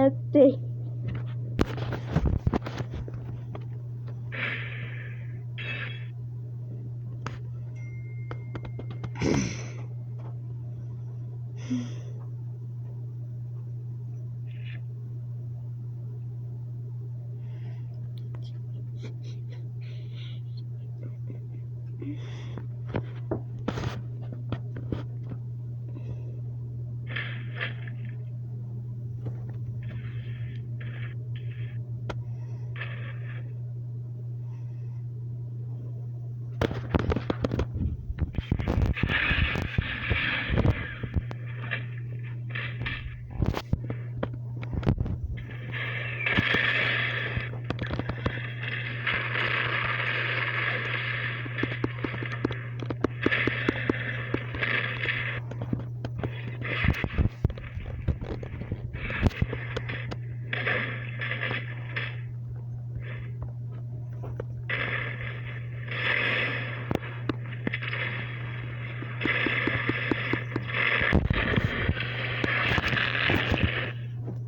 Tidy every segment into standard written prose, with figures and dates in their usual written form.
nasty.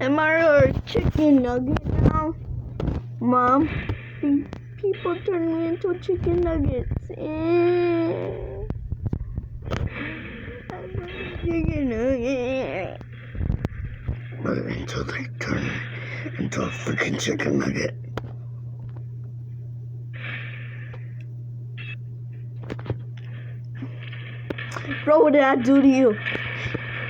Am I a chicken nugget now? Mom, people turn me into chicken nuggets. Chicken nugget. But until they turn into a freaking chicken nugget. Bro, what did I do to you?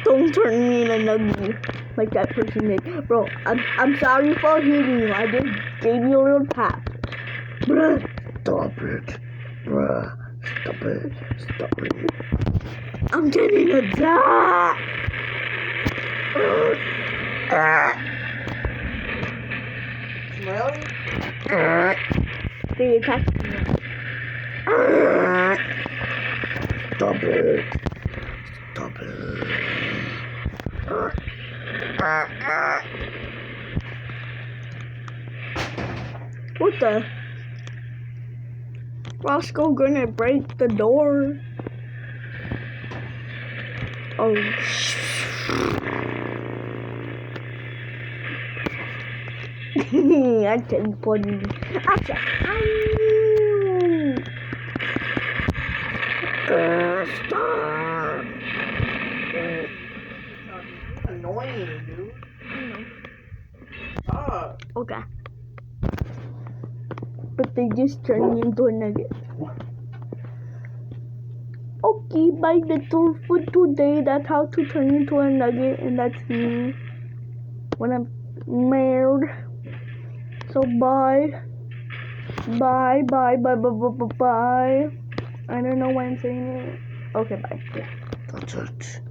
Don't turn me into a nugget like that person did. Bro, I'm sorry for hitting you. I just gave you a little tap. Bruh. Stop it. Bruh. Stop it. Stop it. I'm getting attacked. Smelly? They attacked me. Stop it. Stop it. What the? Roscoe gonna break the door. Oh. I can put it. Stop. Annoying, dude. Stop. Okay. But they just turned me into a nugget. Okay, bye, that's all for today. That's how to turn into a nugget, and that's me when I'm married. So bye. Bye, bye, bye, bye, bye, bye, bye. I don't know why I'm saying it. Okay, bye. That's it.